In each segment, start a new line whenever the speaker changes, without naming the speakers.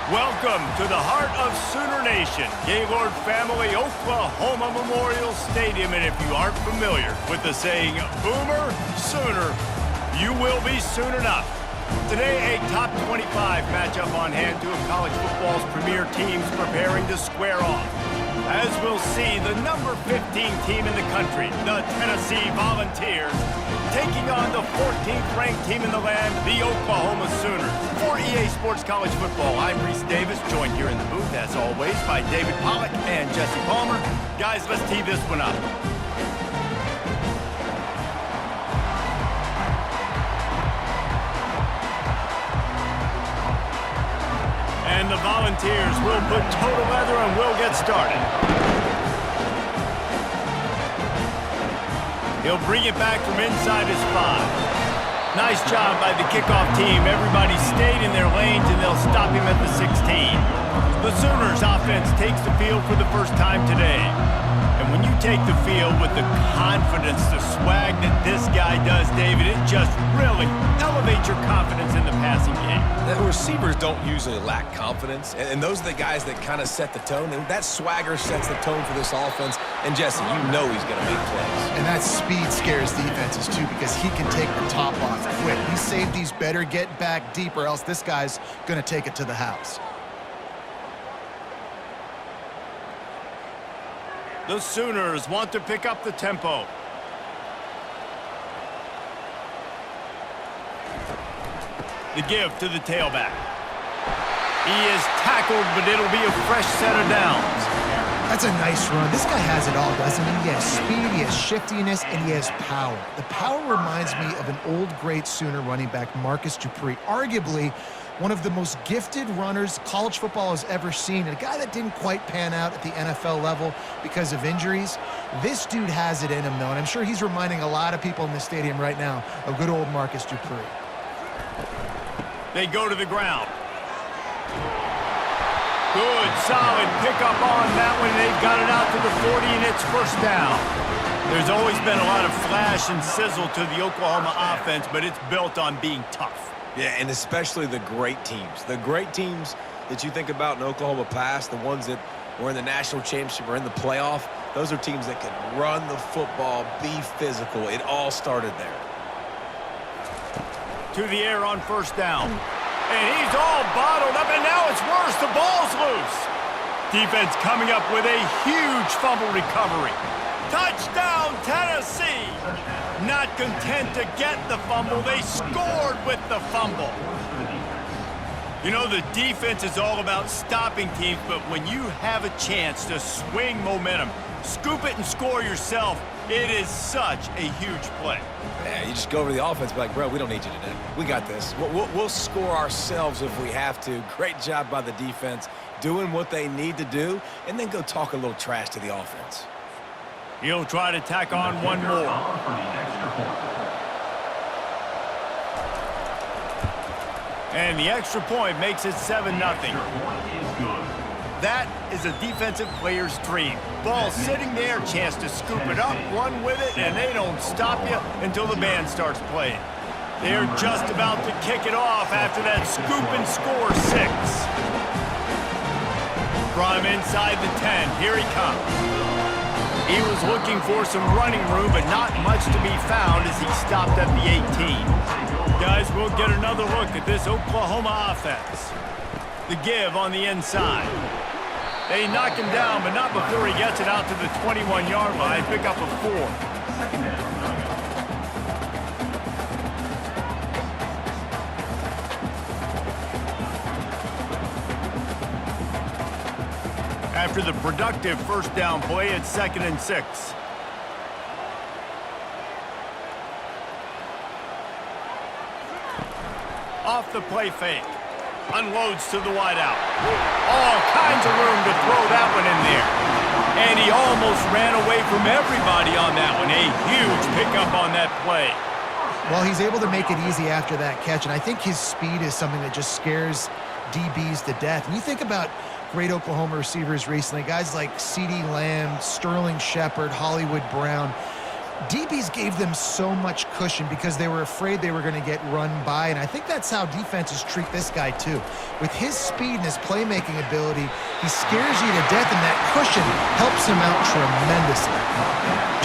Welcome to the heart of Sooner Nation, Gaylord Family Oklahoma Memorial Stadium. And if you aren't familiar with the saying, Boomer Sooner, you will be soon enough. Today, a top 25 matchup on hand to a college football's premier teams preparing to square off. As we'll see, the number 15 team in the country, the Tennessee Volunteers, taking on the 14th ranked team in the land, the Oklahoma Sooners. For EA Sports College Football, I'm Reese Davis, joined here in the booth, as always, by David Pollack and Jesse Palmer. Guys, let's tee this one up. And the Volunteers will put total leather and we'll get started. He'll bring it back from inside his 5. Nice job by the kickoff team. Everybody stayed in their lanes and they'll stop him at the 16. The Sooners offense takes the field for the first time today. And when you take the field with the confidence, the swag that this guy does, David, it just really elevates your confidence in the passing game.
The receivers don't usually lack confidence, and those are the guys that kind of set the tone. And that swagger sets the tone for this offense. And Jesse, you know he's going to make plays.
And that speed scares defenses too, because he can take the top off quick. These safeties better get back deep, or else this guy's going to take it to the house.
The Sooners want to pick up the tempo. The give to the tailback. He is tackled, but it'll be a fresh set of downs.
That's a nice run. This guy has it all, doesn't he? He has speed, he has shiftiness, and he has power. The power reminds me of an old great Sooner running back, Marcus Dupree, arguably one of the most gifted runners college football has ever seen, and a guy that didn't quite pan out at the NFL level because of injuries. This dude has it in him, though, and I'm sure he's reminding a lot of people in the stadium right now of good old Marcus Dupree.
They go to the ground. Good, solid pickup on that one. They've got it out to the 40, and it's first down. There's always been a lot of flash and sizzle to the Oklahoma offense, but it's built on being tough.
Yeah, and especially the great teams. The great teams that you think about in Oklahoma past, the ones that were in the national championship or in the playoff, those are teams that can run the football, be physical. It all started there.
To the air on first down. And he's all bottled up, and now it's worse. The ball's loose. Defense coming up with a huge fumble recovery. Touchdown, Tennessee! Not content to get the fumble, they scored with the fumble. You know, the defense is all about stopping teams, but when you have a chance to swing momentum, scoop it and score yourself, it is such a huge play.
Yeah, you just go over to the offense and be like, bro, we don't need you today. We got this. We'll score ourselves if we have to. Great job by the defense doing what they need to do, and then go talk a little trash to the offense.
He'll try to tack on one more. And the extra point makes it 7-0. That is a defensive player's dream. Ball sitting there, chance to scoop it up, run with it, and they don't stop you until the band starts playing. They're just about to kick it off after that scoop and score 6. From inside the 10, here he comes. He was looking for some running room, but not much to be found as he stopped at the 18. Guys, we'll get another look at this Oklahoma offense. The give on the inside. They knock him down, but not before he gets it out to the 21-yard line. Pick up a 4. After the productive first down play, it's 2nd and 6. Off the play fake. Unloads to the wideout. All kinds of room to throw that one in there. And he almost ran away from everybody on that one. A huge pickup on that play.
Well, he's able to make it easy after that catch, and I think his speed is something that just scares DBs to death. And you think about great Oklahoma receivers recently, guys like CeeDee Lamb, Sterling Shepard, Hollywood Brown. DBs gave them so much cushion because they were afraid they were going to get run by, and I think that's how defenses treat this guy too. With his speed and his playmaking ability, he scares you to death, and that cushion helps him out tremendously.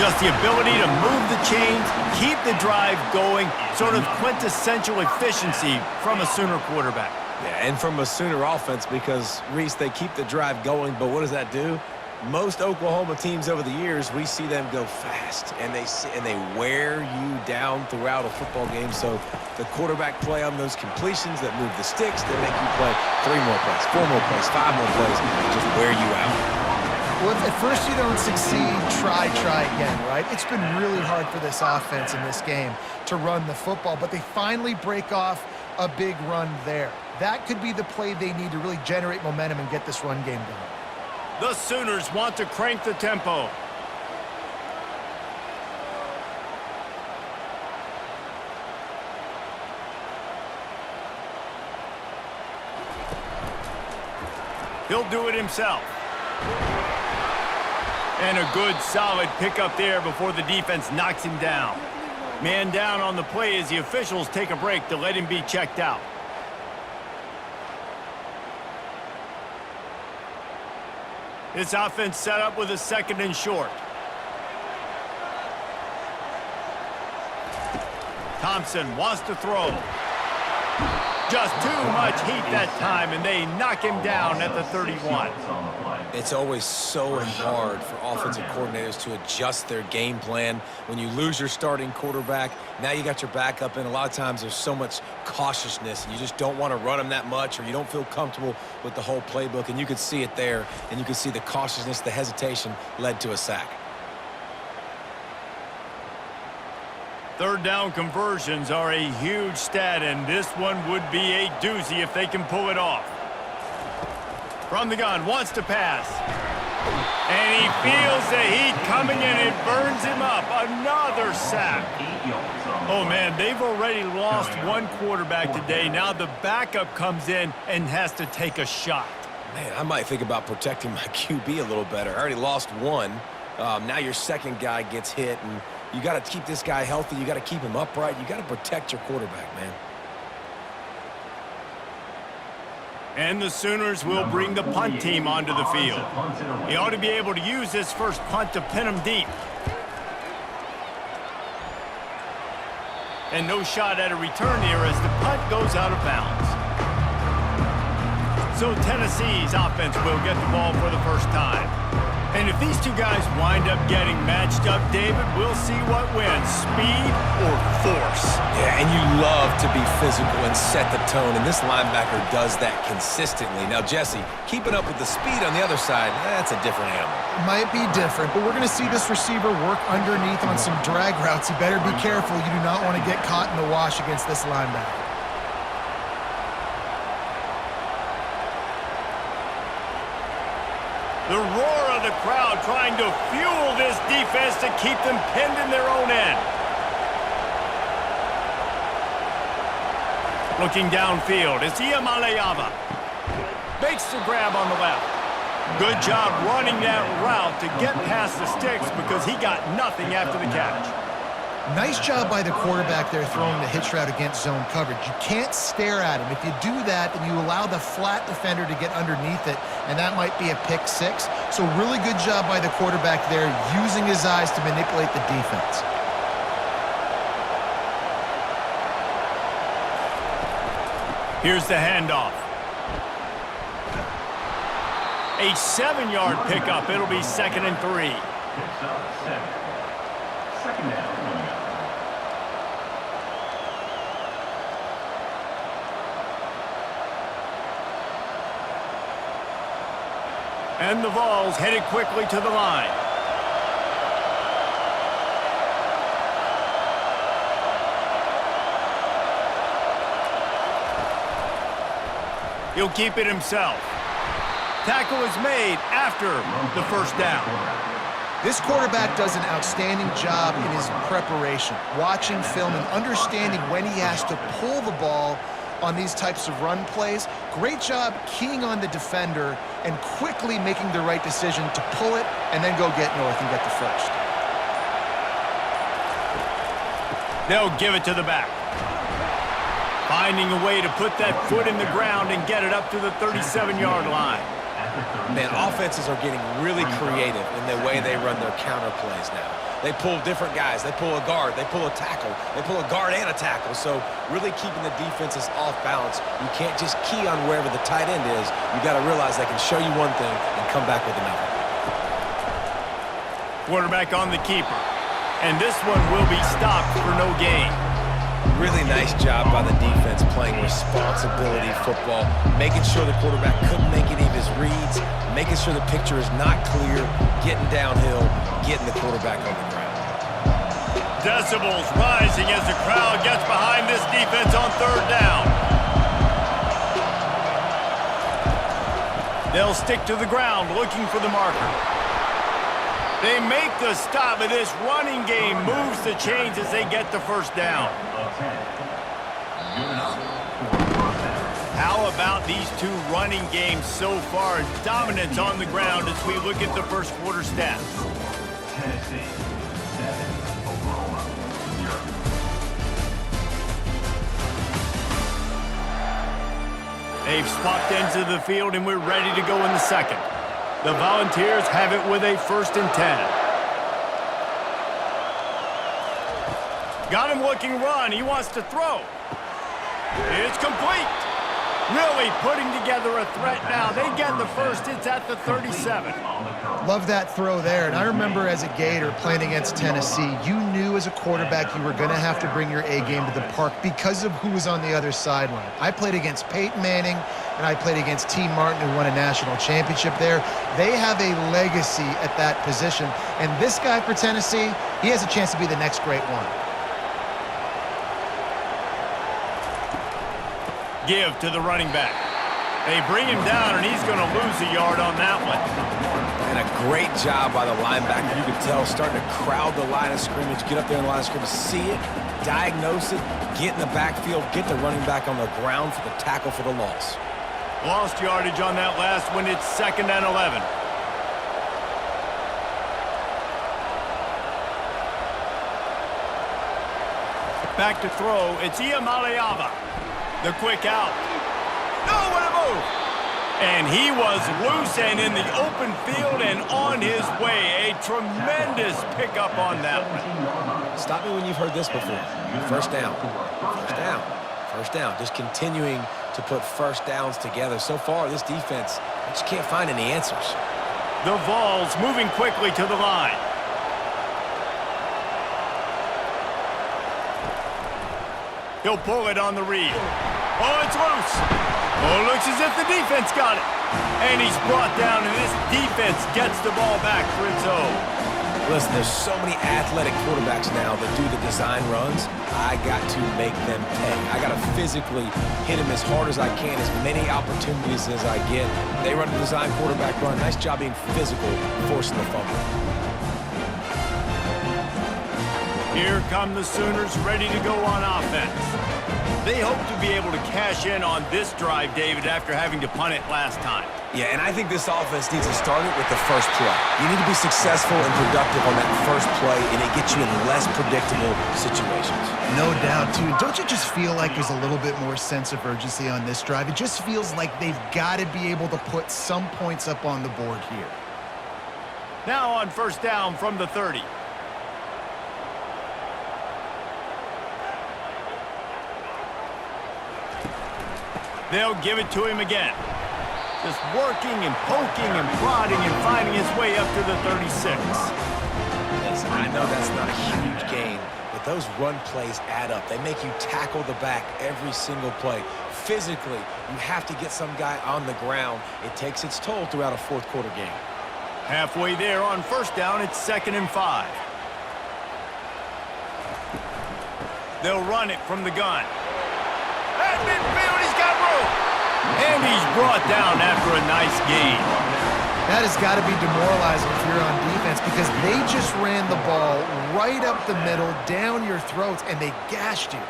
Just the ability to move the chains, keep the drive going, sort of quintessential efficiency from a Sooner quarterback.
Yeah, and from a Sooner offense because, Reese, they keep the drive going, but what does that do? Most Oklahoma teams over the years, we see them go fast, and they wear you down throughout a football game. So the quarterback play on those completions that move the sticks, that make you play 3 more plays, 4 more plays, 5 more plays, and just wear you out.
Well, if at first you don't succeed, try again, right? It's been really hard for this offense in this game to run the football, but they finally break off a big run there. That could be the play they need to really generate momentum and get this run game going.
The Sooners want to crank the tempo. He'll do it himself. And a good, solid pickup there before the defense knocks him down. Man down on the play as the officials take a break to let him be checked out. This offense set up with a 2nd and short. Thompson wants to throw. Just too much heat that time, and they knock him down at the 31.
It's always so hard for offensive coordinators to adjust their game plan. When you lose your starting quarterback, now you got your backup in. A lot of times there's so much cautiousness, and you just don't want to run them that much, or you don't feel comfortable with the whole playbook, and you could see it there, and you could see the cautiousness, the hesitation led to a sack.
3rd down conversions are a huge stat, and this one would be a doozy if they can pull it off. From the gun, wants to pass. And he feels the heat coming in. It burns him up. Another sack. Oh, man, they've already lost one quarterback today. Now the backup comes in and has to take a shot.
Man, I might think about protecting my QB a little better. I already lost one. Now your second guy gets hit, and you got to keep this guy healthy. You got to keep him upright. You got to protect your quarterback, man.
And the Sooners will bring the punt team onto the field. He ought to be able to use this first punt to pin him deep. And no shot at a return here as the punt goes out of bounds. So Tennessee's offense will get the ball for the first time. And if these two guys wind up getting matched up, David, we'll see what wins, speed or force.
Yeah, and you love to be physical and set the tone, and this linebacker does that consistently. Now, Jesse, keeping up with the speed on the other side, that's a different animal.
Might be different, but we're going to see this receiver work underneath on some drag routes. You better be careful. You do not want to get caught in the wash against this linebacker.
The roar of the crowd trying to fuel this defense to keep them pinned in their own end. Looking downfield, it's Iamaleava. Makes the grab on the left. Good job running that route to get past the sticks because he got nothing after the catch.
Nice job by the quarterback there throwing the hitch route against zone coverage. You can't stare at him. If you do that, then you allow the flat defender to get underneath it, and that might be a pick 6. So really good job by the quarterback there, using his eyes to manipulate the defense.
Here's the handoff. A 7-yard pickup. It'll be 2nd and 3. Second down. And the Vols headed quickly to the line. He'll keep it himself. Tackle is made after the first down.
This quarterback does an outstanding job in his preparation, watching film and understanding when he has to pull the ball on these types of run plays. Great job keying on the defender and quickly making the right decision to pull it and then go get north and get the first.
They'll give it to the back. Finding a way to put that foot in the ground and get it up to the 37-yard line.
Man, offenses are getting really creative in the way they run their counter plays now. They pull different guys. They pull a guard. They pull a tackle. They pull a guard and a tackle. So really keeping the defenses off balance. You can't just key on wherever the tight end is. You got to realize they can show you one thing and come back with another.
Quarterback on the keeper. And this one will be stopped for no gain.
Really nice job by the defense playing responsibility football, making sure the quarterback couldn't make any of his reads, making sure the picture is not clear, getting downhill, getting the quarterback on the ground.
Decibels rising as the crowd gets behind this defense on third down. They'll stick to the ground looking for the marker. They make the stop, but this running game moves the chains as they get the first down. How about these two running games so far? Dominance on the ground as we look at the first quarter stats.
Tennessee, 7, Oklahoma, 0.
They've swapped ends of the field, and we're ready to go in the second. The Volunteers have it with a 1st and 10. Got him looking run. He wants to throw. It's complete. Really putting together a threat now. They get the first. It's at the 37.
Love that throw there. And I remember as a Gator playing against Tennessee, you knew as a quarterback you were going to have to bring your A game to the park because of who was on the other sideline. I played against Peyton Manning, and I played against T. Martin, who won a national championship there. They have a legacy at that position. And this guy for Tennessee, he has a chance to be the next great one.
Give to the running back. They bring him down, and he's going to lose a yard on that one.
And a great job by the linebacker. You can tell starting to crowd the line of scrimmage, get up there in the line of scrimmage, see it, diagnose it, get in the backfield, get the running back on the ground for the tackle for the loss.
Lost yardage on that last one. It's 2nd and 11. Back to throw. It's Iamaleava. The quick out. Oh, what a move! And he was loose and in the open field and on his way. A tremendous pickup on that one.
Stop me when you've heard this before. First down. First down. First down. Just continuing to put first downs together. So far, this defense, I just can't find any answers.
The Vols moving quickly to the line. He'll pull it on the read. Oh, it's loose. Oh, it looks as if the defense got it. And he's brought down, and this defense gets the ball back for its own.
Listen, there's so many athletic quarterbacks now that do the design runs. I got to make them pay. I got to physically hit them as hard as I can, as many opportunities as I get. They run a design quarterback run. Nice job being physical, forcing the fumble.
Here come the Sooners ready to go on offense. They hope to be able to cash in on this drive, David, after having to punt it last time.
Yeah, and I think this offense needs to start it with the first play. You need to be successful and productive on that first play, and it gets you in less predictable situations.
No doubt, too. Don't you just feel like there's a little bit more sense of urgency on this drive? It just feels like they've got to be able to put some points up on the board here.
Now on first down from the 30. They'll give it to him again. Just working and poking and prodding and finding his way up to the 36.
Listen, I know that's not a huge gain, but those run plays add up. They make you tackle the back every single play. Physically, you have to get some guy on the ground. It takes its toll throughout a fourth quarter game.
Halfway there on first down, it's 2nd and 5. They'll run it from the gun. At midfield, he's got room. And he's brought down after a nice gain.
That has got to be demoralizing if you're on defense because they just ran the ball right up the middle, down your throats, and they gashed you.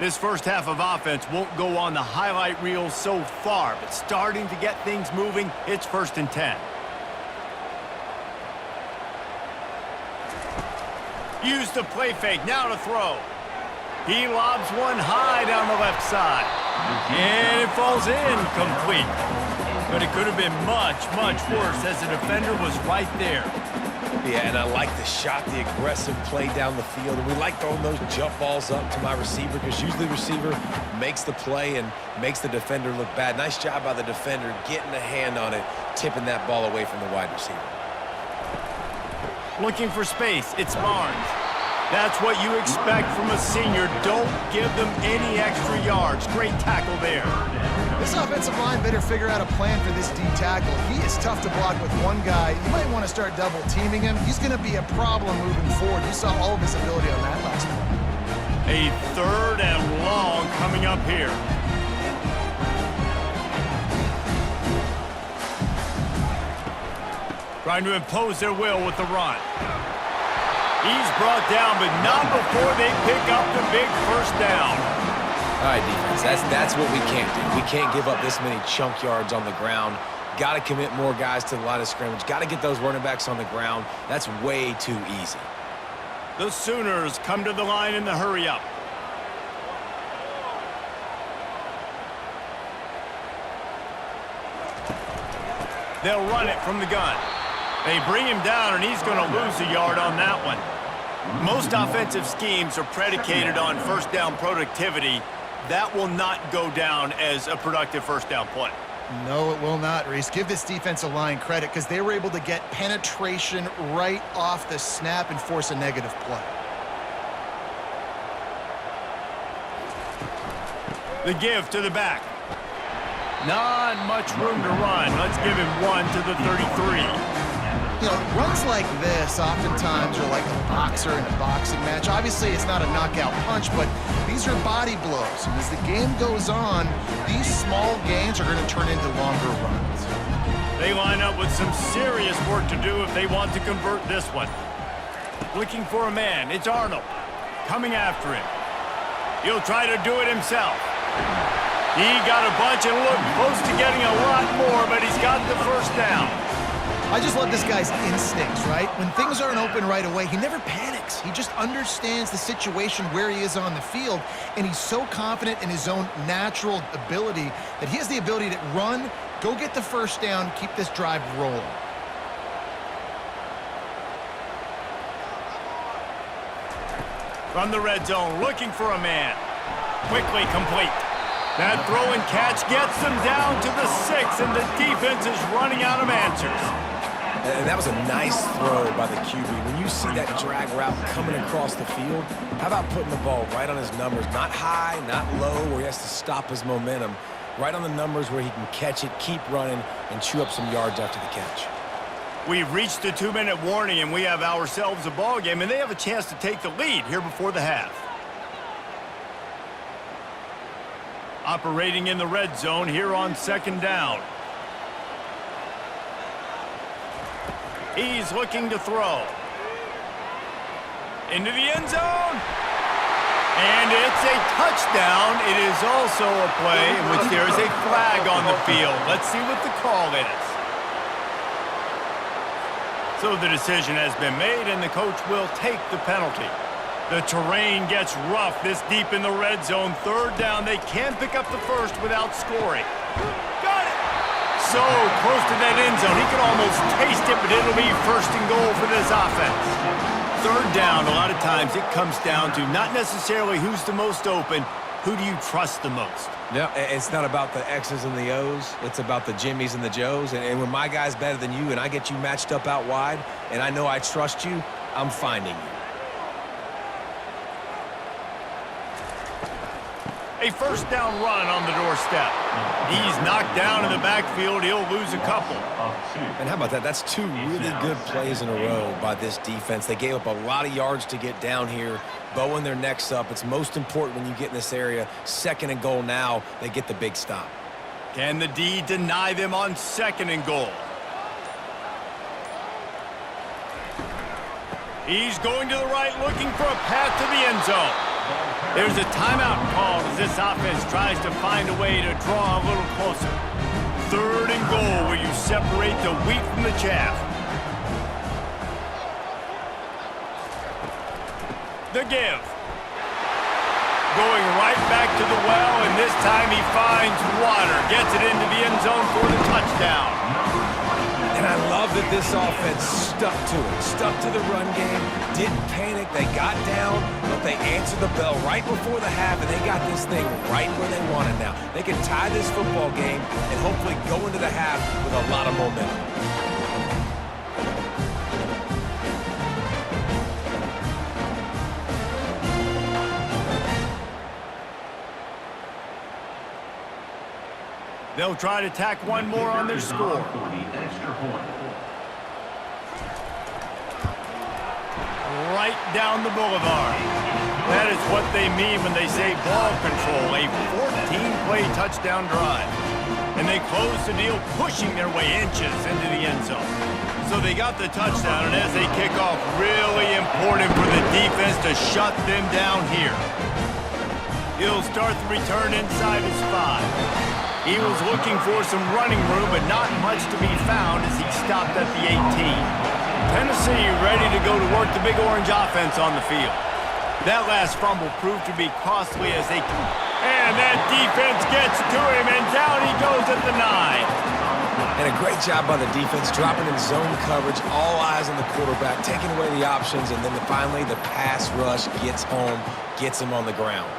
This first half of offense won't go on the highlight reel so far, but starting to get things moving, it's 1st and 10. Use the play fake, now to throw. He lobs one high down the left side. And it falls in, complete. But it could have been much, much worse as the defender was right there.
Yeah, and I like the shot, the aggressive play down the field. And we like throwing those jump balls up to my receiver because usually the receiver makes the play and makes the defender look bad. Nice job by the defender getting a hand on it, tipping that ball away from the wide receiver.
Looking for space, it's Barnes. That's what you expect from a senior. Don't give them any extra yards. Great tackle there.
This offensive line better figure out a plan for this D tackle. He is tough to block with one guy. You might want to start double teaming him. He's going to be a problem moving forward. You saw all of his ability on that last play.
A 3rd and long coming up here. Trying to impose their will with the run. He's brought down, but not before they pick up the big first down.
All right, defense, that's what we can't do. We can't give up this many chunk yards on the ground. Got to commit more guys to the line of scrimmage. Got to get those running backs on the ground. That's way too easy.
The Sooners come to the line in the hurry up. They'll run it from the gun. They bring him down, and he's going to lose a yard on that one. Most offensive schemes are predicated on first down productivity. That will not go down as a productive first down play.
No, it will not, Reese. Give this defensive line credit because they were able to get penetration right off the snap and force a negative play.
The give to the back. Not much room to run. Let's give him one to the 33.
You know, runs like this oftentimes are like a boxer in a boxing match. Obviously, it's not a knockout punch, but these are body blows. And as the game goes on, these small gains are going to turn into longer runs.
They line up with some serious work to do if they want to convert this one. Looking for a man. It's Arnold. Coming after him. He'll try to do it himself. He got a bunch and looked close to getting a lot more, but he's got the first down.
I just love this guy's instincts, right? When things aren't open right away, he never panics. He just understands the situation where he is on the field, and he's so confident in his own natural ability that he has the ability to run, go get the first down, keep this drive rolling.
From the red zone, looking for a man. Quickly complete. That throw and catch gets them down to the 6, and the defense is running out of answers.
And that was a nice throw by the QB. When you see that drag route coming across the field, how about putting the ball right on his numbers? Not high, not low, where he has to stop his momentum. Right on the numbers where he can catch it, keep running, and chew up some yards after the catch.
We've reached the 2-minute warning, and we have ourselves a ball game, and they have a chance to take the lead here before the half. Operating in the red zone here on 2nd down. He's looking to throw. Into the end zone. And it's a touchdown. It is also a play in which there is a flag on the field. Let's see what the call is. So the decision has been made, and the coach will take the penalty. The terrain gets rough this deep in the red zone. 3rd down. They can pick up the first without scoring. Got it. So close to that end zone. He can almost taste it, but it'll be 1st and goal for this offense. 3rd down, a lot of times it comes down to not necessarily who's the most open, who do you trust the most?
Yeah, it's not about the X's and the O's. It's about the Jimmys and the Joes. And when my guy's better than you and I get you matched up out wide and I know I trust you, I'm finding you.
A 1st down run on the doorstep. He's knocked down in the backfield. He'll lose a couple.
And how about that? That's 2 really good plays in a row by this defense. They gave up a lot of yards to get down here, bowing their necks up. It's most important when you get in this area. 2nd and goal now. They get the big stop.
Can the D deny them on 2nd and goal? He's going to the right, looking for a path to the end zone. There's a timeout called as this offense tries to find a way to draw a little closer. 3rd and goal where you separate the wheat from the chaff. The give. Going right back to the well, and this time he finds water. Gets it into the end zone for the touchdown.
And I love that this offense stuck to it. Stuck to the run game. Didn't panic. They got down, but they answered the bell right before the half, and they got this thing right where they want it now. They can tie this football game and hopefully go into the half with a lot of momentum.
They'll try to tack one more on their score. Right down the boulevard. That is what they mean when they say ball control, a 14-play touchdown drive. And they close the deal, pushing their way inches into the end zone. So they got the touchdown, and as they kick off, really important for the defense to shut them down here. He'll start the return inside his 5. He was looking for some running room, but not much to be found as he stopped at the 18. Tennessee ready to go to work the Big Orange offense on the field. That last fumble proved to be costly as they... And that defense gets to him, and down he goes at the 9.
And a great job by the defense, dropping in zone coverage, all eyes on the quarterback, taking away the options, and then finally the pass rush gets home, gets him on the ground.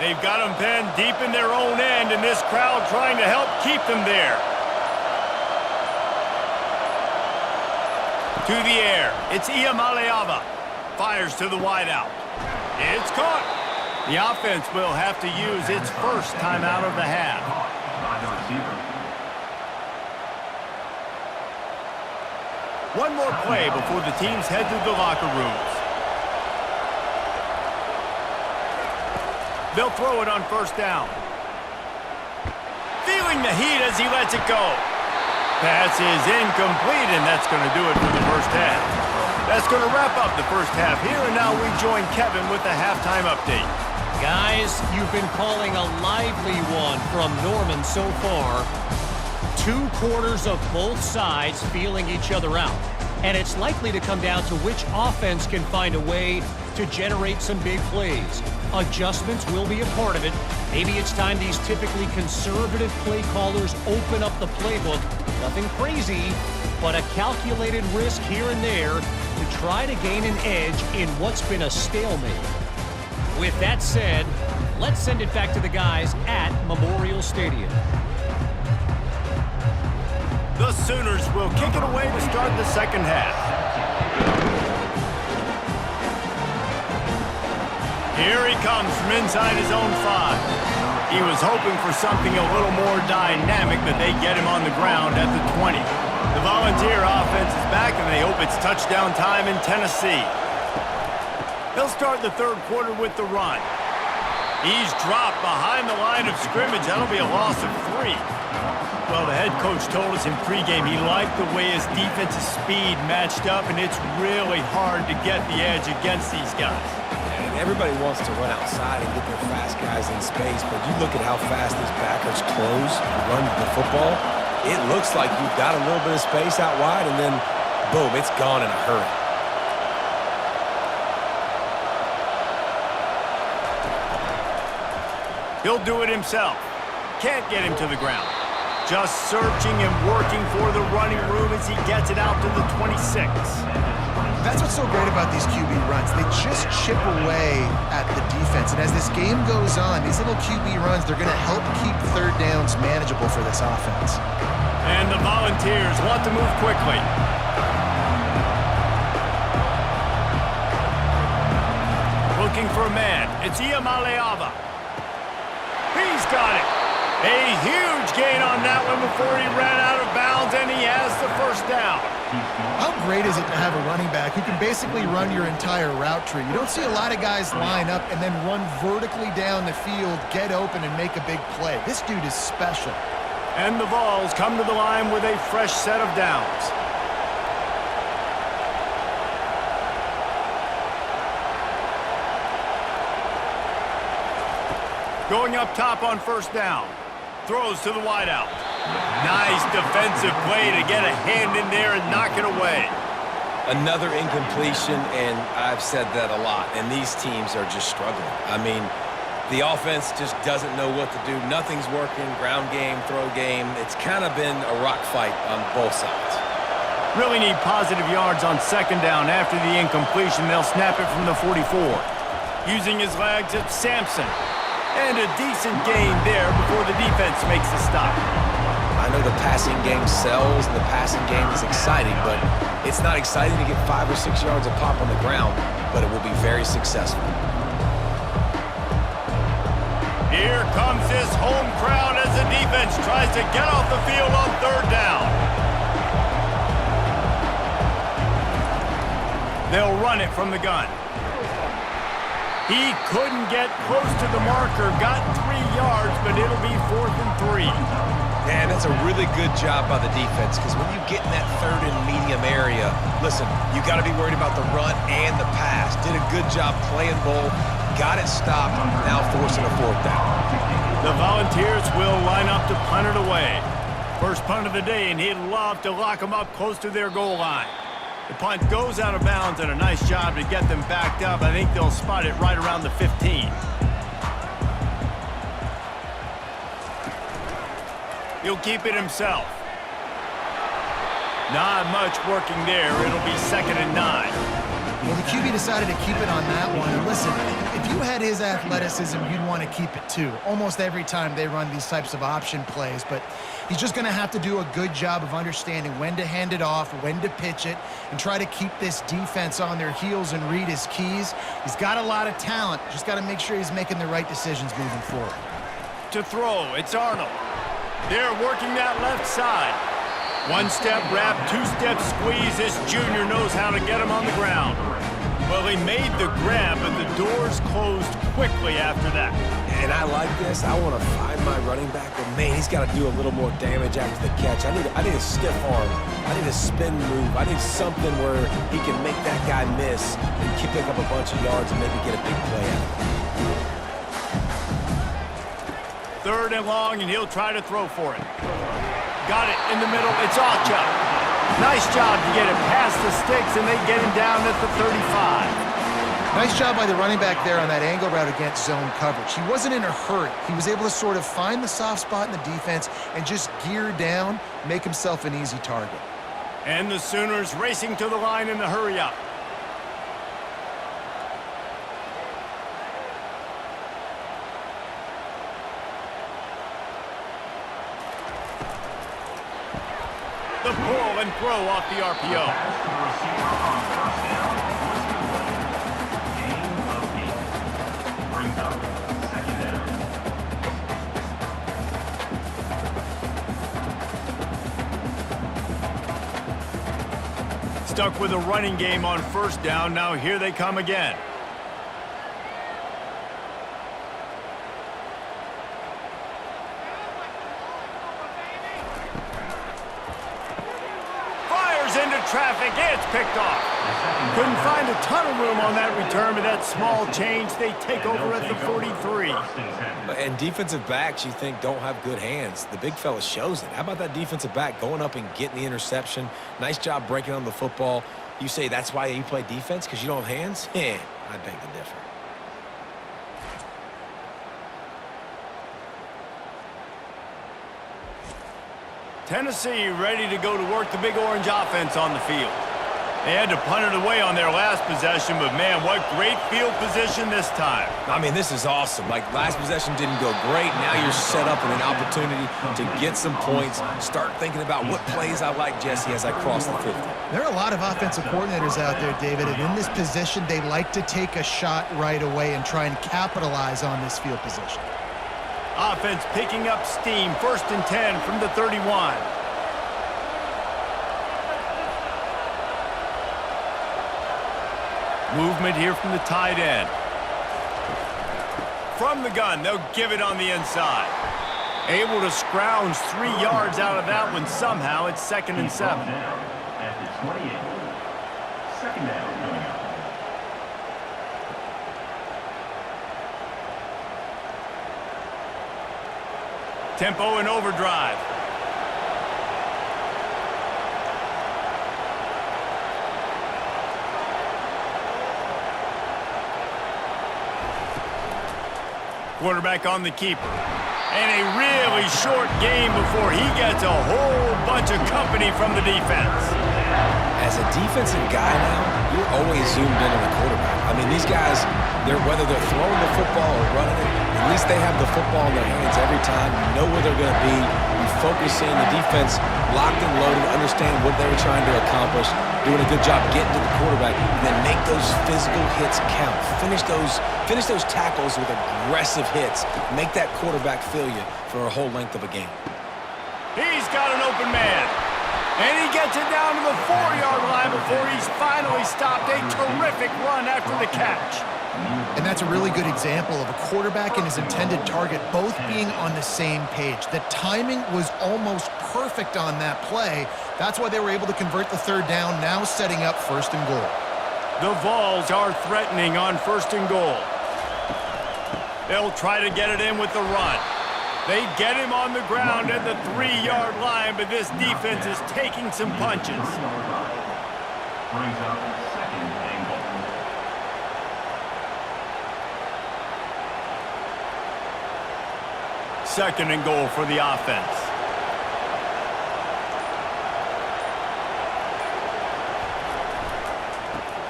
They've got them pinned deep in their own end, and this crowd trying to help keep them there. To the air, it's Iamaleava. Fires to the wideout. It's caught. The offense will have to use its first timeout of the half. One more play before the teams head to the locker rooms. They'll throw it on first down. Feeling the heat as he lets it go. Pass is incomplete, and that's going to do it for the first half. That's going to wrap up the first half here, and now we join Kevin with the halftime update.
Guys, you've been calling a lively one from Norman so far. 2 quarters of both sides feeling each other out. And it's likely to come down to which offense can find a way to generate some big plays. Adjustments will be a part of it. Maybe it's time these typically conservative play callers open up the playbook. Nothing crazy, but a calculated risk here and there to try to gain an edge in what's been a stalemate. With that said, let's send it back to the guys at Memorial Stadium.
The Sooners will kick it away to start the second half. Here he comes from inside his own 5. He was hoping for something a little more dynamic, but they get him on the ground at the 20. The Volunteer offense is back, and they hope it's touchdown time in Tennessee. They'll start the third quarter with the run. He's dropped behind the line of scrimmage. That'll be a loss of 3. Well, the head coach told us in pregame he liked the way his defensive speed matched up, and it's really hard to get the edge against these guys.
And everybody wants to run outside and get their fast guys in space, but you look at how fast these backers close and run the football, it looks like you've got a little bit of space out wide, and then, boom, it's gone in a hurry.
He'll do it himself. Can't get him to the ground. Just searching and working for the running room as he gets it out to the 26.
That's what's so great about these QB runs. They just chip away at the defense. And as this game goes on, these little QB runs, they're going to help keep third downs manageable for this offense.
And the Volunteers want to move quickly. Looking for a man. It's Iamaleava. He's got it. A huge gain on that one before he ran out of bounds, and he has the first down.
How great is it to have a running back who can basically run your entire route tree? You don't see a lot of guys line up and then run vertically down the field, get open, and make a big play. This dude is special.
And the Vols come to the line with a fresh set of downs. Going up top on first down. Throws to the wideout. Nice defensive play to get a hand in there and knock it away.
Another incompletion, and I've said that a lot, and these teams are just struggling. I mean, the offense just doesn't know what to do. Nothing's working, ground game, throw game. It's kind of been a rock fight on both sides.
Really need positive yards on second down. After the incompletion, they'll snap it from the 44. Using his legs, it's Sampson. And a decent gain there before the defense makes the stop.
I know the passing game sells and the passing game is exciting, but it's not exciting to get 5 or 6 yards a pop on the ground, but it will be very successful.
Here comes this home crowd as the defense tries to get off the field on third down. They'll run it from the gun. He couldn't get close to the marker, got 3 yards, but it'll be 4th and 3.
Man, that's a really good job by the defense, because when you get in that third and medium area, listen, you got to be worried about the run and the pass. Did a good job playing both, got it stopped, now forcing a 4th down.
The Volunteers will line up to punt it away. First punt of the day, and he'd love to lock them up close to their goal line. The punt goes out of bounds, and a nice job to get them backed up. I think they'll spot it right around the 15. He'll keep it himself. Not much working there. It'll be 2nd and 9.
Well, the QB decided to keep it on that one. And listen, if you had his athleticism, you'd want to keep it too. Almost every time they run these types of option plays, but he's just going to have to do a good job of understanding when to hand it off, when to pitch it, and try to keep this defense on their heels and read his keys. He's got a lot of talent. Just got to make sure he's making the right decisions moving forward.
To throw, it's Arnold. They're working that left side. 1-step wrap, 2-step squeeze. This junior knows how to get him on the ground. Well, he made the grab, but the doors closed quickly after that.
And I like this. I want to find my running back, but man, he's got to do a little more damage after the catch. I need a stiff arm. I need a spin move. I need something where he can make that guy miss and pick up a bunch of yards and maybe get a big play out of it.
3rd and long, and he'll try to throw for it. Got it in the middle. It's Alchuk. Nice job to get it past the sticks, and they get him down at the 35.
Nice job by the running back there on that angle route against zone coverage. He wasn't in a hurry. He was able to sort of find the soft spot in the defense and just gear down, make himself an easy target.
And the Sooners racing to the line in the hurry-up. The pull and throw off the RPO.
Brings up 2nd down.
Stuck with a running game on first down. Now here they come again. Into traffic, it's picked off. Couldn't find a ton of room on that return, but that small change, they take over at the 43.
And defensive backs, you think, don't have good hands. The big fella shows it. How about that defensive back going up and getting the interception? Nice job breaking on the football. You say that's why you play defense, because you don't have hands? I beg to differ.
Tennessee ready to go to work the Big Orange offense on the field. They had to punt it away on their last possession, but man, what great field position this time.
I mean, this is awesome. Like, last possession didn't go great. Now you're set up with an opportunity to get some points. Start thinking about what plays I like, Jesse, as I cross the 50.
There are a lot of offensive coordinators out there, David, and in this position, they like to take a shot right away and try and capitalize on this field position.
Offense picking up steam. 1st and 10 from the 31. Movement here from the tight end. From the gun, they'll give it on the inside. Able to scrounge 3 yards out of that one somehow. It's 2nd and 7.
At the 28. 2nd down coming up.
Tempo and overdrive. Quarterback on the keeper. And a really short game before he gets a whole bunch of company from the defense.
As a defensive guy now, you're always zoomed in on the quarterback. I mean, these guys, whether they're throwing the football or running it, at least they have the football in their hands every time. You know where they're going to be. You focus in. The defense locked and loaded, understand what they were trying to accomplish, doing a good job getting to the quarterback, and then make those physical hits count. Finish those tackles with aggressive hits. Make that quarterback feel you for a whole length of a game.
He's got an open man. And he gets it down to the 4-yard line before he's finally stopped. A terrific run after the catch.
And that's a really good example of a quarterback and his intended target both being on the same page. The timing was almost perfect on that play. That's why they were able to convert the third down, now setting up 1st and goal.
The Vols are threatening on 1st and goal. They'll try to get it in with the run. They get him on the ground at the 3-yard line, but this defense is taking some punches.
Brings up 2nd and goal.
Second and goal for the offense.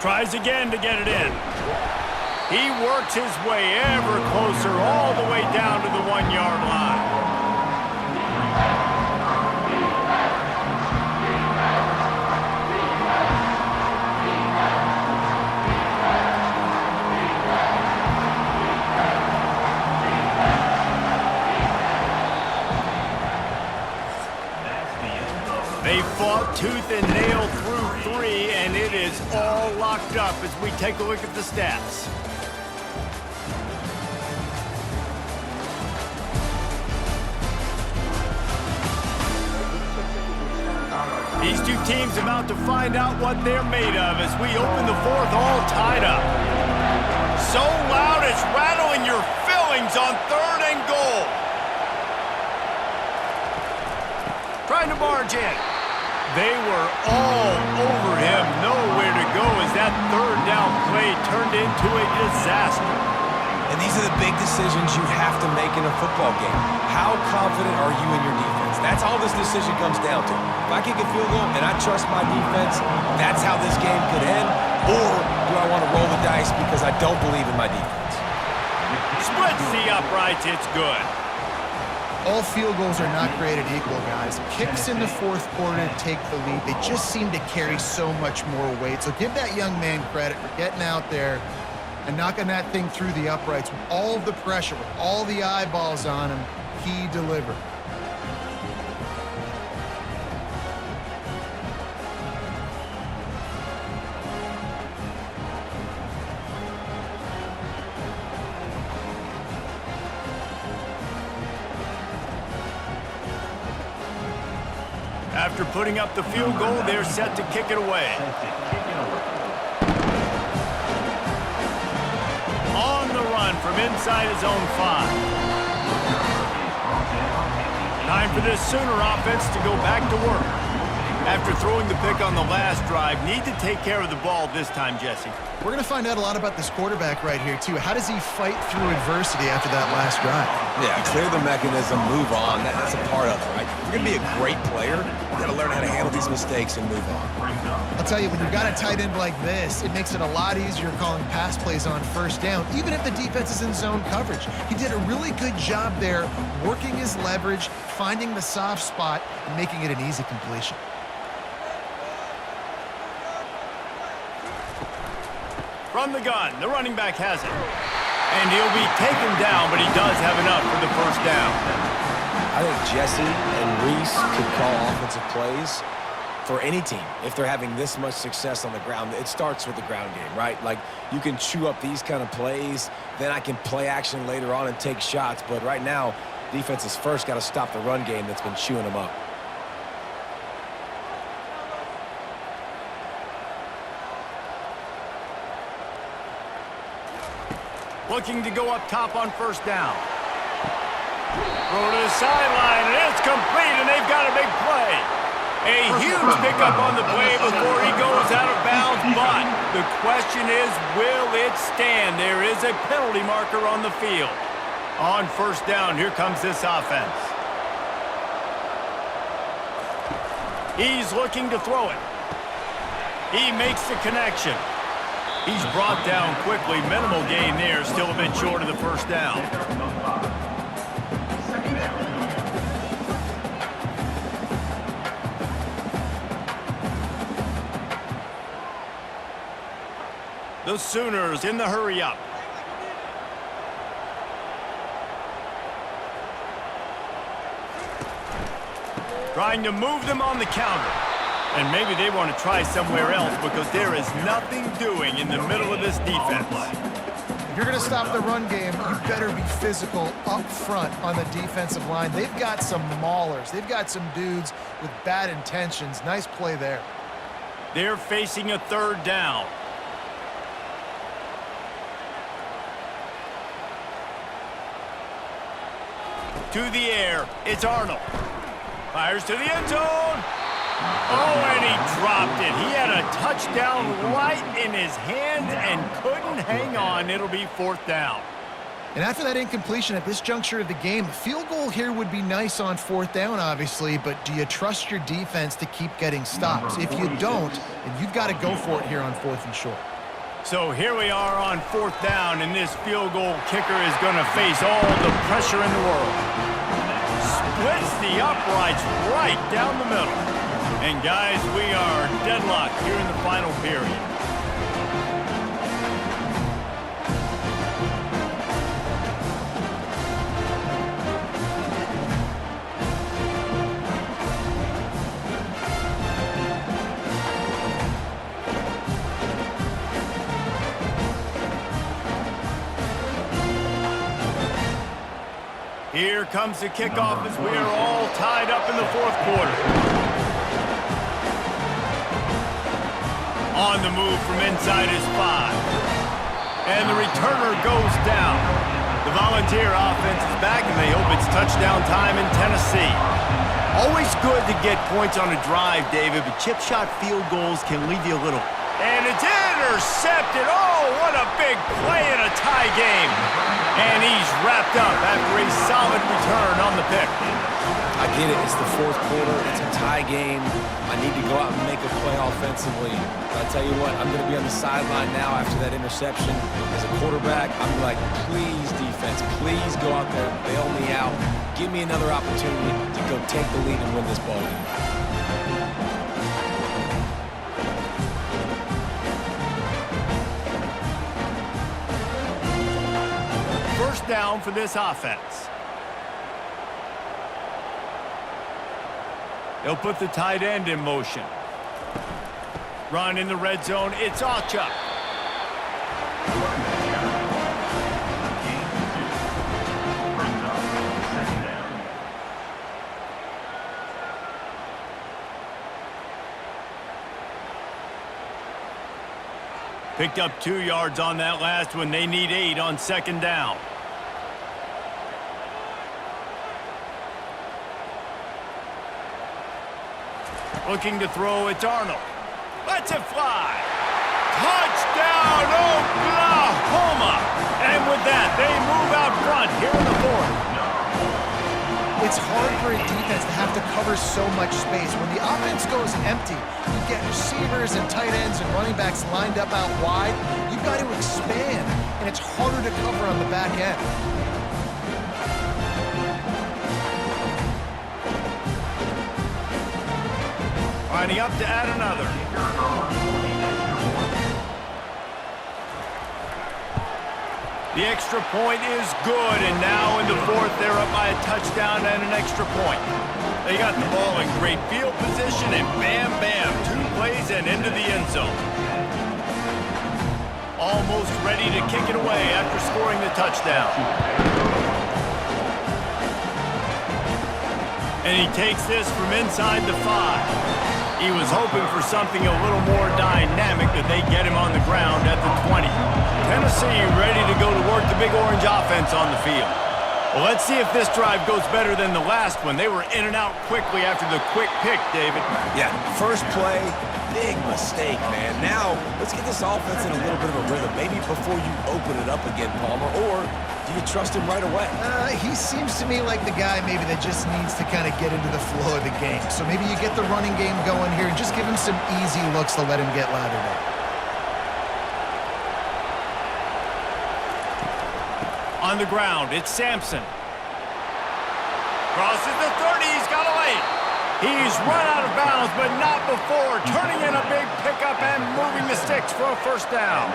Tries again to get it in. He works his way ever closer all the way down to the 1-yard line. They fought tooth and nail through 3, and it is all locked up as we take a look at the stats. These two teams about to find out what they're made of as we open the 4th all tied up. So loud it's rattling your fillings on 3rd and goal. Trying to barge in. They were all over him, nowhere to go as that 3rd down play turned into a disaster.
And these are the big decisions you have to make in a football game. How confident are you in your defense? That's all this decision comes down to. If I kick a field goal and I trust my defense, that's how this game could end. Or do I want to roll the dice because I don't believe in my defense?
Splits the uprights, it's good.
All field goals are not created equal, guys. Kicks in the 4th quarter take the lead. They just seem to carry so much more weight. So give that young man credit for getting out there and knocking that thing through the uprights with all of the pressure, with all the eyeballs on him. He delivered.
After putting up the field goal, they're set to kick it away. On the run from inside his own 5. Time for this Sooner offense to go back to work. After throwing the pick on the last drive, need to take care of the ball this time, Jesse.
We're going to find out a lot about this quarterback right here, too. How does he fight through adversity after that last drive?
Yeah, clear the mechanism, move on. That's a part of it, right? If you're going to be a great player, you got to learn how to handle these mistakes and move on.
I'll tell you, when you've got a tight end like this, it makes it a lot easier calling pass plays on 1st down, even if the defense is in zone coverage. He did a really good job there, working his leverage, finding the soft spot, and making it an easy completion.
From the gun, the running back has it. And he'll be taken down, but he does have enough for the 1st down.
I think Jesse and Reese could call offensive plays for any team if they're having this much success on the ground. It starts with the ground game, right? Like, you can chew up these kind of plays, then I can play action later on and take shots. But right now, defense has first got to stop the run game that's been chewing them up.
Looking to go up top on 1st down. Throw to the sideline, and it's complete, and they've got a big play. A huge pickup on the play before he goes out of bounds, but the question is, will it stand? There is a penalty marker on the field. On first down, here comes this offense. He's looking to throw it. He makes the connection. He's brought down quickly. Minimal gain there, still a bit short of the first down. The Sooners in the hurry up. Trying to move them on the counter. And maybe they want to try somewhere else because there is nothing doing in the middle of this defense.
If you're going to stop the run game, you better be physical up front on the defensive line. They've got some maulers. They've got some dudes with bad intentions. Nice play there.
They're facing a third down. To the air, it's Arnold. Fires to the end zone. Oh, and he dropped it. He had a touchdown right in his hands and couldn't hang on. It'll be fourth down.
And after that incompletion at this juncture of the game, a field goal here would be nice on fourth down, obviously, but do you trust your defense to keep getting stops? If you don't, then you've got to go for it here on fourth and short.
So here we are on fourth down, and this field goal kicker is going to face all the pressure in the world. Splits the uprights right down the middle. And guys, we are deadlocked here in the final period. Here comes the kickoff as we are all tied up in the fourth quarter. On the move from inside his 5. And the returner goes down. The Volunteer offense is back, and they hope it's touchdown time in Tennessee. Always good to get points on a drive, David, but chip shot field goals can leave you a little. And it's intercepted. Oh, what a big play in a tie game. And he's wrapped up after a solid return on the pick.
I get it. It's the fourth quarter. It's a tie game. I need to go out and make a play offensively. But I tell you what, I'm going to be on the sideline now after that interception. As a quarterback, I'm like, please, defense, please go out there, bail me out. Give me another opportunity to go take the lead and win this ball game.
First down for this offense. They'll put the tight end in motion. Run in the red zone. It's Ochuk. Picked up 2 yards on that last one. They need 8 on second down. Looking to throw, it's Arnold. Lets it fly. Touchdown, Oklahoma! And with that, they move out front here in the fourth.
It's hard for a defense to have to cover so much space. When the offense goes empty, you get receivers and tight ends and running backs lined up out wide. You've got to expand, and it's harder to cover on the back end.
Lining up to add another. The extra point is good, and now in the fourth, they're up by a touchdown and an extra point. They got the ball in great field position, and bam, bam, 2 plays and into the end zone. Almost ready to kick it away after scoring the touchdown. And he takes this from inside the 5. He was hoping for something a little more dynamic, but they get him on the ground at the 20. Tennessee ready to go to work the Big Orange offense on the field. Well, let's see if this drive goes better than the last one. They were in and out quickly after the quick pick, David.
Yeah, first play, big mistake, man. Now, let's get this offense in a little bit of a rhythm. Maybe before you open it up again, Palmer, or do you trust him right away?
He seems to me like the guy maybe that just needs to kind of get into the flow of the game. So maybe you get the running game going here and just give him some easy looks to let him get lathered up.
On the ground, it's Sampson. Crosses the 30, he's got a lane. He's run out of bounds, but not before turning in a big pickup and moving the sticks for a first down.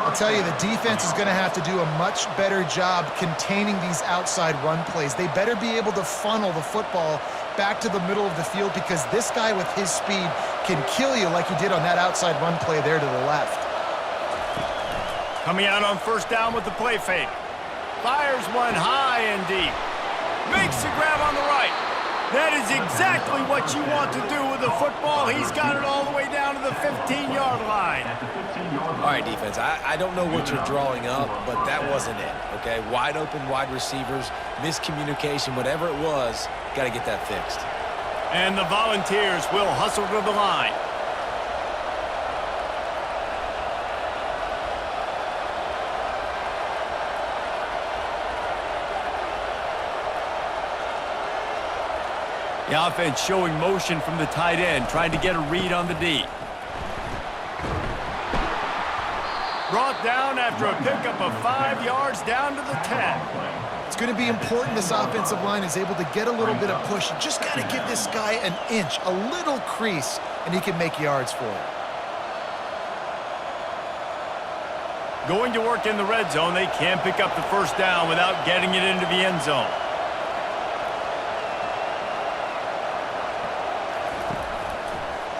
I'll tell you, the defense is going to have to do a much better job containing these outside run plays. They better be able to funnel the football back to the middle of the field because this guy with his speed can kill you like he did on that outside run play there to the left.
Coming out on first down with the play fake. Fires one high and deep. Makes the grab on the right. That is exactly what you want to do with the football. He's got it all the way down to the 15-yard line.
All right, defense, I don't know what you're drawing up, but that wasn't it, okay? Wide open wide receivers, miscommunication, whatever it was, got to get that fixed.
And the Volunteers will hustle to the line. The offense showing motion from the tight end, trying to get a read on the D. Brought down after a pickup of 5 yards down to the 10.
It's going to be important this offensive line is able to get a little bit of push. You just got to give this guy an inch, a little crease, and he can make yards for it.
Going to work in the red zone, they can pick up the first down without getting it into the end zone.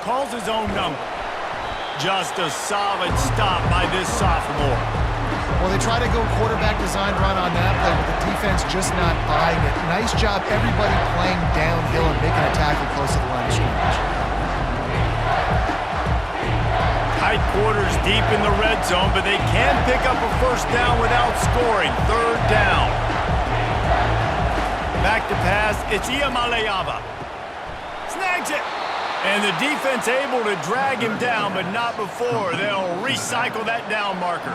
Calls his own number. Just a solid stop by this sophomore.
Well, they try to go quarterback design run on that play, but the defense just not buying it. Nice job, everybody playing downhill and making a tackle close to the line of scrimmage.
Tight quarters deep in the red zone, but they can pick up a first down without scoring. Third down. Back to pass. It's Iamaleava. Snags it. And the defense able to drag him down, but not before. They'll recycle that down marker.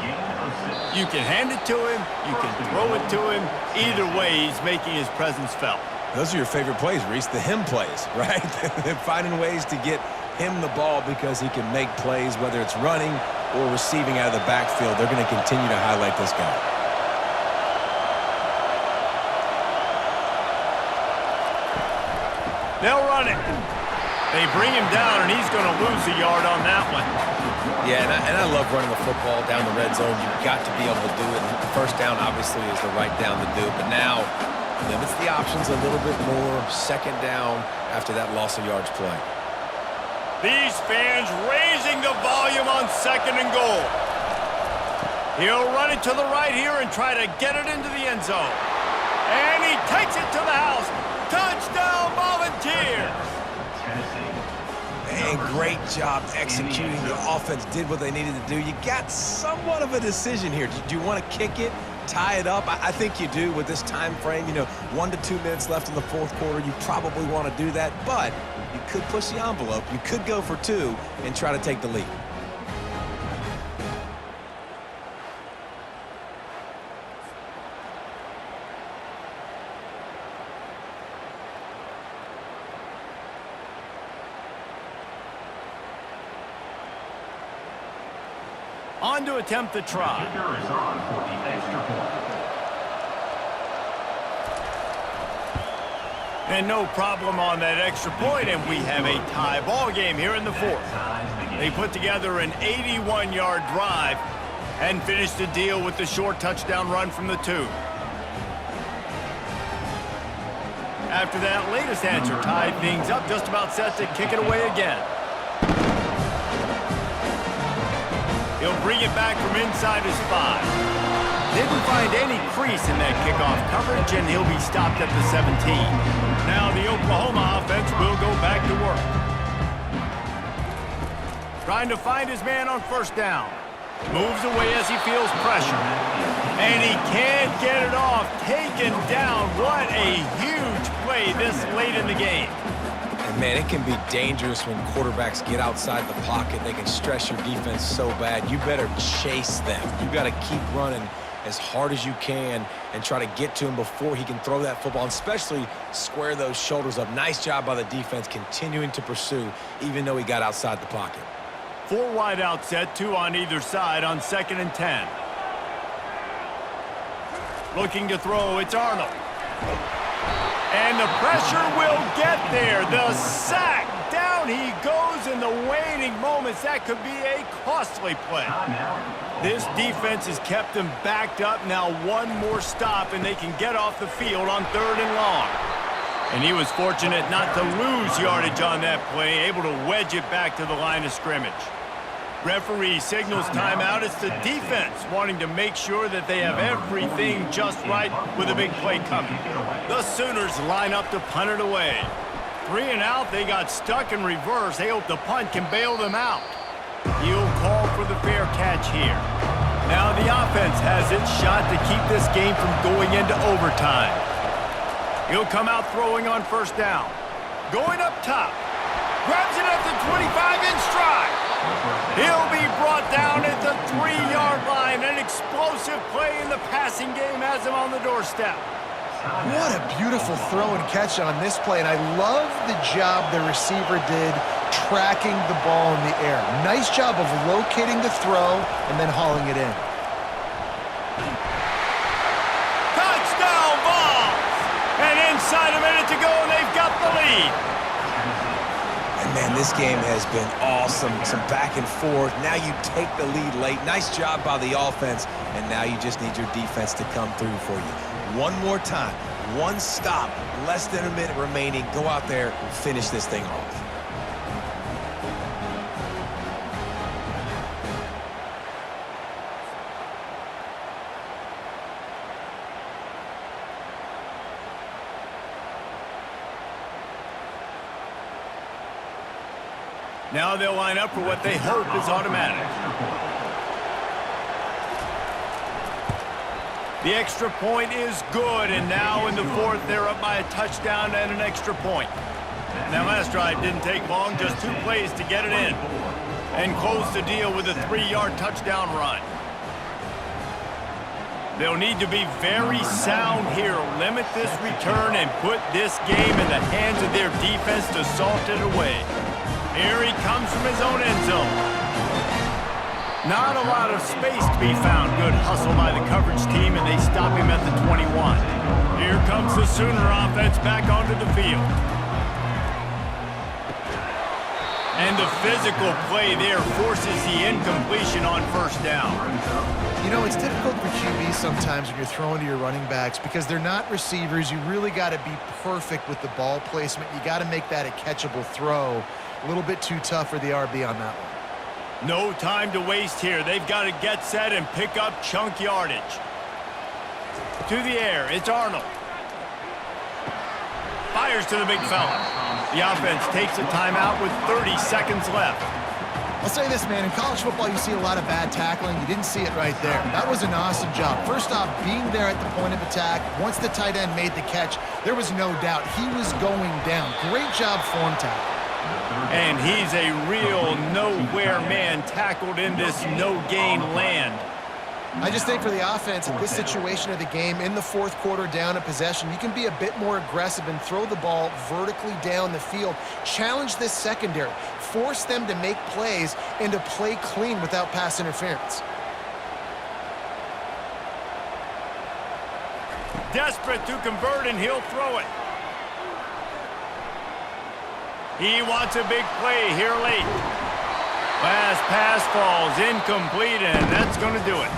You can hand it to him. You can throw it to him. Either way, he's making his presence felt.
Those are your favorite plays, Reese, the him plays, right? They're finding ways to get him the ball because he can make plays, whether it's running or receiving out of the backfield. They're going to continue to highlight this guy.
They'll run it. They bring him down, and he's going to lose a yard on that one.
Yeah, and I love running the football down the red zone. You've got to be able to do it. The first down, obviously, is the right down to do it. But now, limits the options a little bit more. Second down after that loss of yards play.
These fans raising the volume on second and goal. He'll run it to the right here and try to get it into the end zone. And he takes it to the house. Touchdown, Volunteers!
And great job executing. The offense did what they needed to do. You got somewhat of a decision here. Do you want to kick it, tie it up? I think you do with this time frame. 1 to 2 minutes left in the fourth quarter. You probably want to do that, but you could push the envelope. You could go for 2 and try to take the lead.
On to attempt the try.
Kicker is on for the extra point.
And no problem on that extra point, and we have a tie ball game here in the fourth. They put together an 81-yard drive and finished the deal with the short touchdown run from the 2. After that latest answer tied things up, just about set to kick it away again. He'll bring it back from inside his 5. Didn't find any crease in that kickoff coverage, and he'll be stopped at the 17. Now the Oklahoma offense will go back to work. Trying to find his man on first down. Moves away as he feels pressure. And he can't get it off. Taken down. What a huge play this late in the game.
And man, it can be dangerous when quarterbacks get outside the pocket. They can stress your defense so bad. You better chase them. You got to keep running as hard as you can and try to get to him before he can throw that football, and especially square those shoulders up. Nice job by the defense continuing to pursue, even though he got outside the pocket.
4 wide out set, 2 on either side on 2nd and 10. Looking to throw, it's Arnold. And the pressure will get there. The sack. Down he goes in the waning moments. That could be a costly play. This defense has kept them backed up. Now 1 more stop, and they can get off the field on 3rd and long. And he was fortunate not to lose yardage on that play, able to wedge it back to the line of scrimmage. Referee signals timeout. It's the defense wanting to make sure that they have everything just right with a big play coming. The Sooners line up to punt it away. 3 and out, they got stuck in reverse. They hope the punt can bail them out. He'll call for the fair catch here. Now the offense has its shot to keep this game from going into overtime. He'll come out throwing on 1st down. Going up top. Grabs it at the 25 in stride. He'll be brought down at the 3-yard line. An explosive play in the passing game has him on the doorstep.
What a beautiful throw and catch on this play, and I love the job the receiver did tracking the ball in the air. Nice job of locating the throw and then hauling it in.
Touchdown ball! And inside a minute to go, and they've got the lead.
And man, this game has been awesome. Some back and forth. Now you take the lead late. Nice job by the offense, and now you just need your defense to come through for you. 1 more time, 1 stop, less than a minute remaining. Go out there and finish this thing off.
Now they'll line up for what they hope is automatic. The extra point is good, and now in the 4th, they're up by a touchdown and an extra point. That last drive didn't take long, just 2 plays to get it in, and close the deal with a 3-yard touchdown run. They'll need to be very sound here, limit this return, and put this game in the hands of their defense to salt it away. Here he comes from his own end zone. Not a lot of space to be found. Good hustle by the coverage team, and they stop him at the 21. Here comes the Sooner offense back onto the field. And the physical play there forces the incompletion on 1st down.
You know, it's difficult for QBs sometimes when you're throwing to your running backs because they're not receivers. You really got to be perfect with the ball placement. You got to make that a catchable throw. A little bit too tough for the RB on that one.
No time to waste here. They've got to get set and pick up chunk yardage. To the air, it's Arnold. Fires to the big fella. The offense takes a timeout with 30 seconds left.
I'll say this, man. In college football, you see a lot of bad tackling. You didn't see it right there. That was an awesome job. First off, being there at the point of attack. Once the tight end made the catch, there was no doubt he was going down. Great job form tackle.
And he's a real nowhere man tackled in this no-gain land.
I just think for the offense, in this situation of the game, in the 4th quarter down a possession, you can be a bit more aggressive and throw the ball vertically down the field. Challenge this secondary. Force them to make plays and to play clean without pass interference.
Desperate to convert, and he'll throw it. He wants a big play here late. Last pass falls incomplete, and that's going to do it.